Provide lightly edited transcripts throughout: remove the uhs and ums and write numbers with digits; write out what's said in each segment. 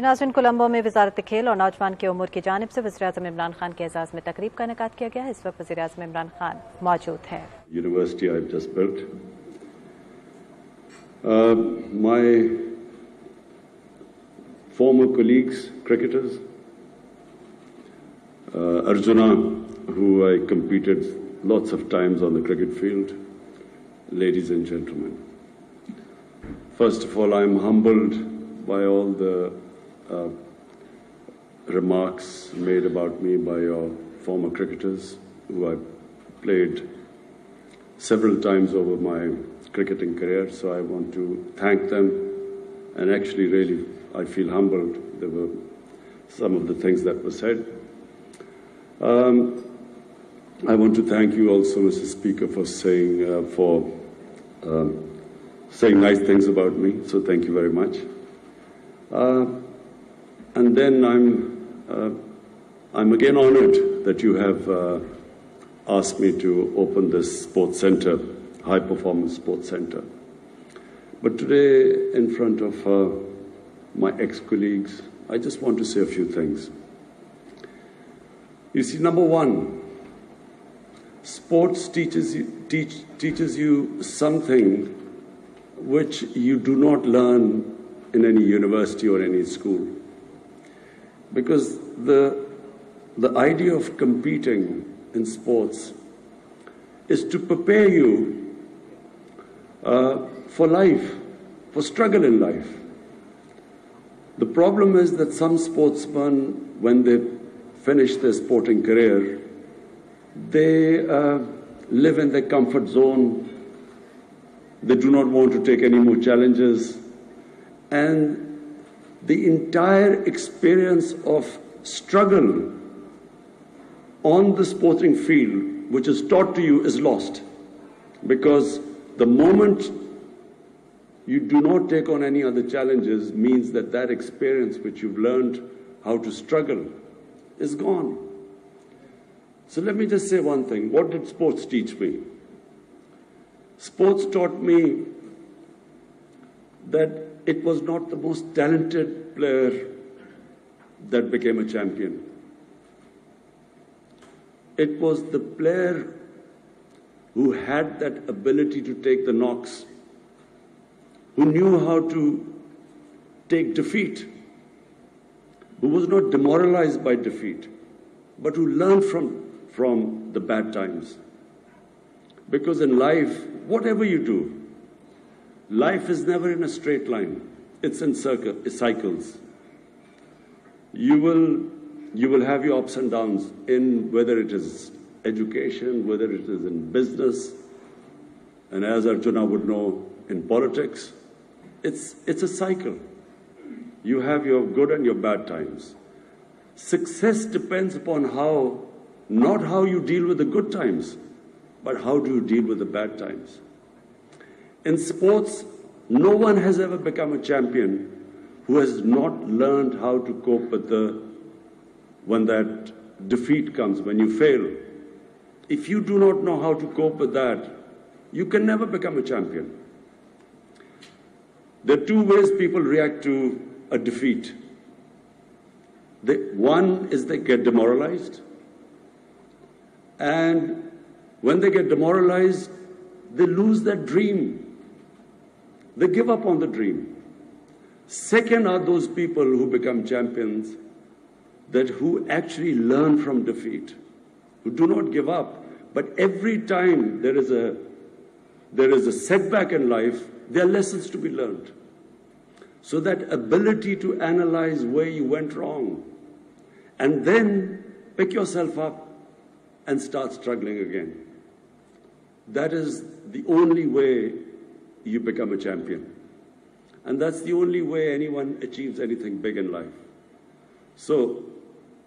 नाज़रीन, कोलंबो में वजारत खेल और नौजवान के उमूर की जानिब से वज़ीर-ए-आज़म इमरान खान के एजाज़ में तकरीब का इनेकाद किया गया। इस वक्त वज़ीर-ए-आज़म इमरान खान मौजूद हैं। University I've just built. My former colleagues, cricketers, Arjuna, who I competed lots of times on the cricket field, ladies and gentlemen. First of all, I'm humbled by all the remarks made about me by your former cricketers, who I've played several times over my cricketing career. So I want to thank them, and actually really I feel humbled. There were some of the things that were said. I want to thank you also, Mr. Speaker, for saying nice things about me. So thank you very much. And then I'm again honored that you have asked me to open this sports center, high performance sports center. But today, in front of my ex-colleagues, I just want to say a few things. You see, number one, sports teaches you something which you do not learn in any university or any school. Because the idea of competing in sports is to prepare you for life, for struggle in life. The problem is that some sportsmen, when they finish their sporting career, they live in their comfort zone. They do not want to take any more challenges. And the entire experience of struggle on the sporting field, which is taught to you, is lost. Because the moment you do not take on any other challenges means that that experience which you've learned how to struggle is gone. So let me just say one thing. What did sports teach me? Sports taught me that it was not the most talented player that became a champion. It was the player who had that ability to take the knocks, who knew how to take defeat, who was not demoralized by defeat, but who learned from the bad times. Because in life, whatever you do, life is never in a straight line. It's in cycles. You will have your ups and downs in whether it is education, whether it is in business, and as Arjuna would know, in politics. It's a cycle. You have your good and your bad times. Success depends upon not how you deal with the good times, but how do you deal with the bad times. In sports, no one has ever become a champion who has not learned how to cope with when that defeat comes, when you fail. If you do not know how to cope with that, you can never become a champion. There are two ways people react to a defeat. One is they get demoralized, and when they get demoralized, they lose their dream. They give up on the dream. Second are those people who become champions, who actually learn from defeat, who do not give up. But every time there is a setback in life, there are lessons to be learned. So that ability to analyze where you went wrong, and then pick yourself up and start struggling again. That is the only way you become a champion. And that's the only way anyone achieves anything big in life. So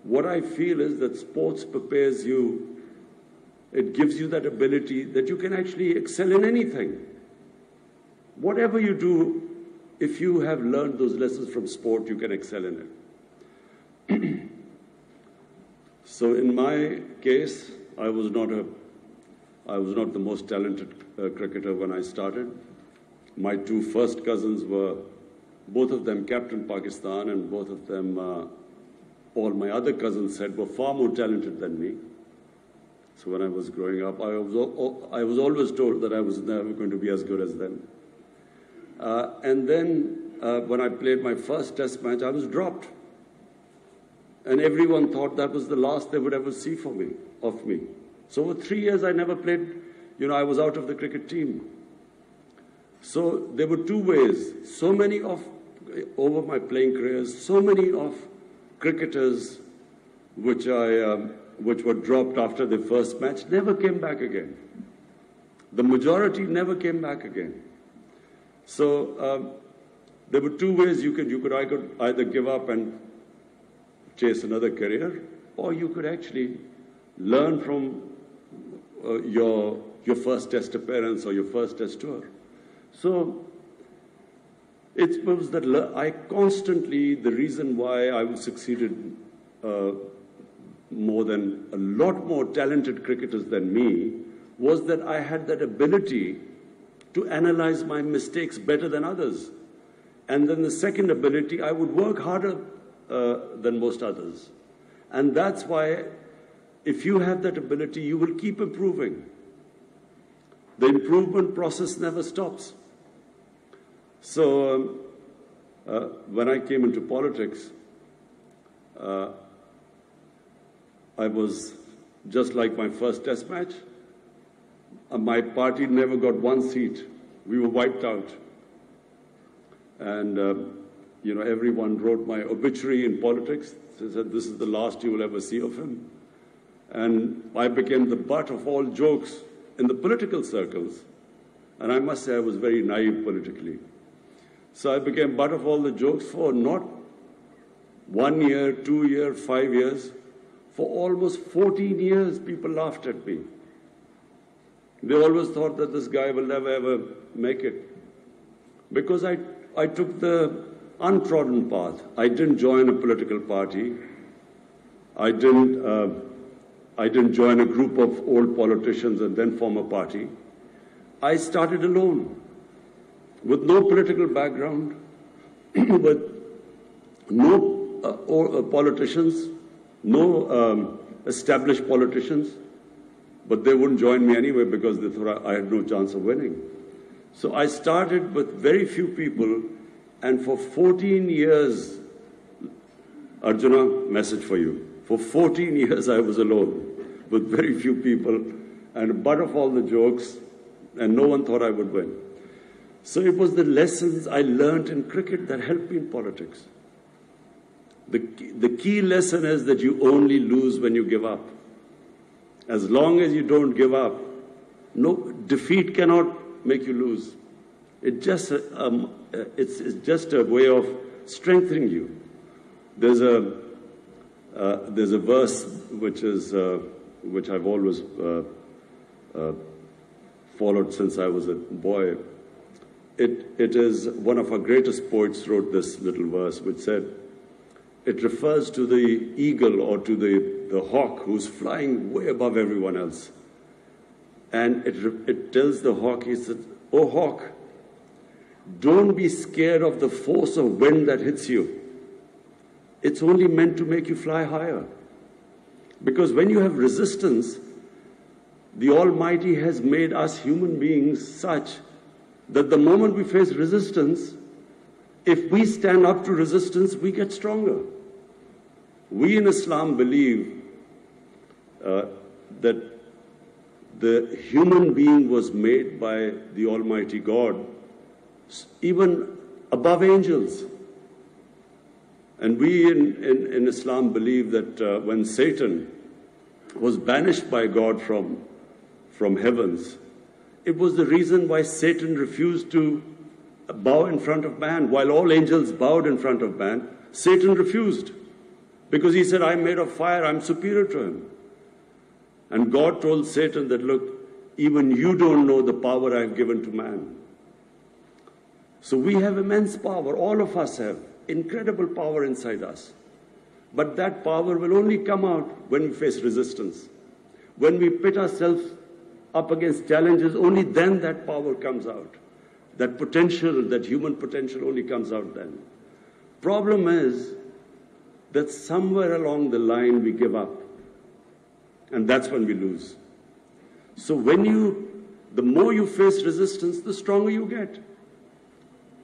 what I feel is that sports prepares you, it gives you that ability that you can actually excel in anything. Whatever you do, if you have learned those lessons from sport, you can excel in it. So in my case, I was not the most talented cricketer when I started. My two first cousins were both of them captained Pakistan, and both of them, all my other cousins said, were far more talented than me. So when I was growing up, I was always told that I was never going to be as good as them. And then when I played my first test match, I was dropped. And everyone thought that was the last they would ever see of me. So for 3 years, I never played, I was out of the cricket team. So there were two ways. Over my playing careers, so many of cricketers which were dropped after their first match never came back again. The majority never came back again. So there were two ways I could either give up and chase another career, or you could actually learn from your first test appearance or your first test tour. So it was that the reason why I succeeded more than a lot more talented cricketers than me was that I had that ability to analyze my mistakes better than others. And then the second ability, I would work harder than most others. And that's why if you have that ability, you will keep improving. The improvement process never stops. So when I came into politics, I was just like my first test match. My party never got one seat. We were wiped out. And, everyone wrote my obituary in politics. They said, this is the last you will ever see of him. And I became the butt of all jokes in the political circles. And I must say I was very naive politically. So I became butt of all the jokes for not 1 year, 2 years, 5 years. For almost 14 years, people laughed at me. They always thought that this guy will never ever make it. Because I took the untrodden path. I didn't join a political party. I didn't join a group of old politicians and then form a party. I started alone, with no political background, with no politicians, no established politicians, but they wouldn't join me anyway because they thought I had no chance of winning. So I started with very few people, and for 14 years, Arjuna, message for you. For 14 years I was alone with very few people and butt of all the jokes, and no one thought I would win. So it was the lessons I learned in cricket that helped me in politics. The key lesson is that you only lose when you give up. As long as you don't give up, no defeat cannot make you lose. It's just a way of strengthening you. There's a verse which I've always followed since I was a boy. It is one of our greatest poets wrote this little verse, which said, it refers to the eagle or to the hawk who's flying way above everyone else. And it tells the hawk, he said, "Oh hawk, don't be scared of the force of wind that hits you. It's only meant to make you fly higher. Because when you have resistance, the Almighty has made us human beings such that the moment we face resistance, if we stand up to resistance, we get stronger." We in Islam believe that the human being was made by the Almighty God, even above angels. And we in Islam believe that when Satan was banished by God from heavens, it was the reason why Satan refused to bow in front of man. While all angels bowed in front of man, Satan refused. Because he said, I'm made of fire, I'm superior to him. And God told Satan that, look, even you don't know the power I've given to man. So we have immense power, all of us have incredible power inside us. But that power will only come out when we face resistance. When we pit ourselves up against challenges, only then that power comes out. That potential, that human potential only comes out then. Problem is that somewhere along the line we give up. And that's when we lose. So the more you face resistance, the stronger you get.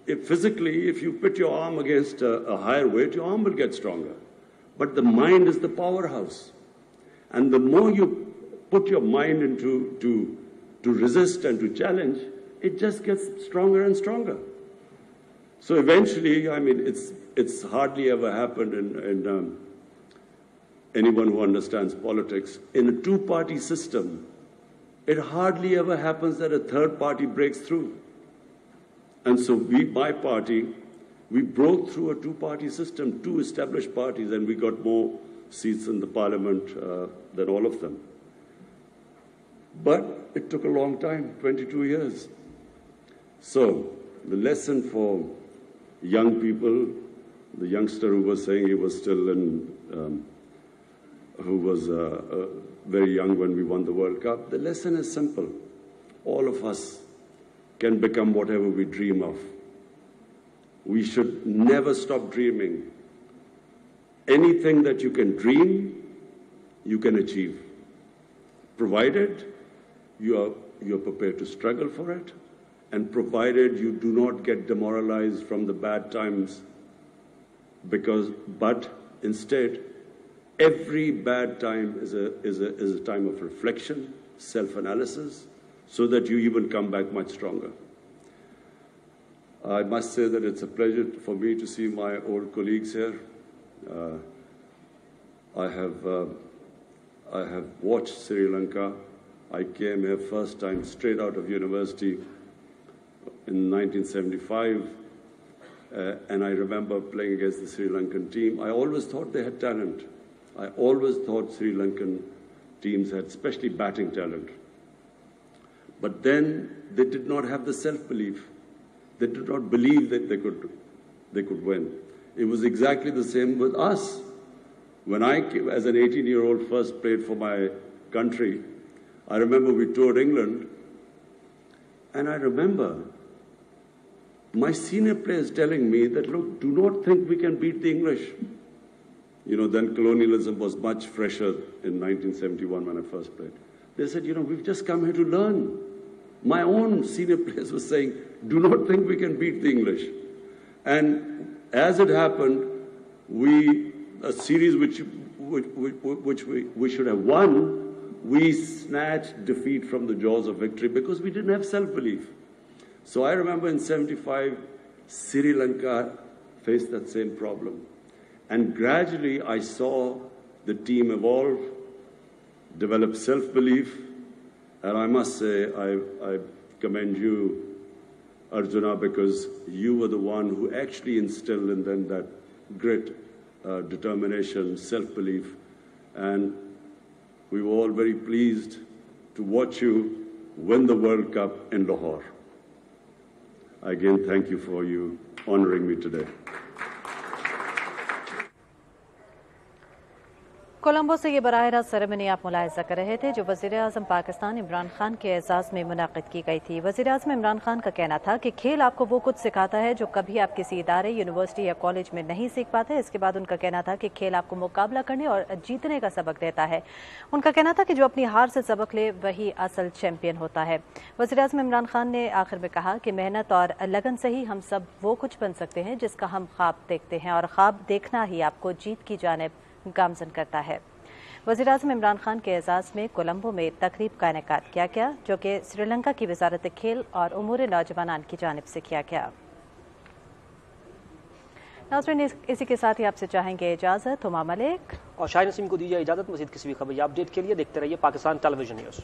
If you put your arm against a higher weight, your arm will get stronger. But the mind is the powerhouse. And the more you put your mind into to resist and to challenge, it just gets stronger and stronger. So eventually, I mean, it's hardly ever happened in anyone who understands politics. In a two-party system, it hardly ever happens that a third party breaks through. And so my party, we broke through a two-party system, two established parties, and we got more seats in the parliament than all of them. But it took a long time, 22 years. So the lesson for young people, the youngster who was saying he was still who was very young when we won the World Cup, the lesson is simple. All of us can become whatever we dream of. We should never stop dreaming. Anything that you can dream, you can achieve, provided you are prepared to struggle for it, and provided you do not get demoralized from the bad times, but instead, every bad time is a time of reflection, self-analysis, so that you even come back much stronger. I must say that it's a pleasure for me to see my old colleagues here. I have watched Sri Lanka. I came here first time straight out of university in 1975, and I remember playing against the Sri Lankan team. I always thought they had talent. I always thought Sri Lankan teams had especially batting talent. But then they did not have the self-belief. They did not believe that they could win. It was exactly the same with us. When I, as an 18-year-old, first played for my country, I remember we toured England, and I remember my senior players telling me that, look, do not think we can beat the English. You know, then colonialism was much fresher in 1971 when I first played. They said, you know, we've just come here to learn. My own senior players were saying, do not think we can beat the English. And as it happened, a series which we should have won, we snatched defeat from the jaws of victory because we didn't have self-belief. So I remember in 75, Sri Lanka faced that same problem. And gradually I saw the team evolve, develop self-belief, and I must say I commend you, Arjuna, because you were the one who actually instilled in them that grit, determination, self-belief, and we were all very pleased to watch you win the World Cup in Lahore. Again, thank you for you honoring me today. Colombo से ये बराह रास्त ceremony आप मुलाहिजा कर रहे थे जो वज़ीर आज़म पाकिस्तान इमरान खान के एजाज़ में मुनाक़िद की गई थी। वज़ीर आज़म इमरान खान का कहना था कि खेल आपको वो कुछ सिखाता है जो कभी आप किसी इदारे, यूनिवर्सिटी या कॉलेज में नहीं सीख पाते। इसके बाद उनका कहना था कि खेल आपको मुकाबला करने और जीतने का सबक देता है। उनका कहना था कि जो अपनी हार से सबक ले वही असल चैम्पियन होता है। वज़ीर आज़म इमरान खान ने आखिर में कहा कि मेहनत और लगन से ही हम सब वो कुछ बन सकते हैं जिसका हम ख्वाब देखते हैं, और ख्वाब देखना ही आपको जीत की जानिब गामज़न करता है। वज़ीर आज़म इमरान खान के एजाज़ में कोलंबो में तकरीब का इनेकाद किया गया जो कि श्रीलंका की वज़ारत खेल और उमूर नौजवानान की जानिब से किया गया। नाज़रीन, इसी के साथ ही आपसे चाहेंगे इजाज़त। हुमा मलिक और शाहिद नसीम को दीजिए इजाज़त। मज़ीद किसी भी खबर या अपडेट के लिए देखते रहिए पाकिस्तान टेलीविजन न्यूज़।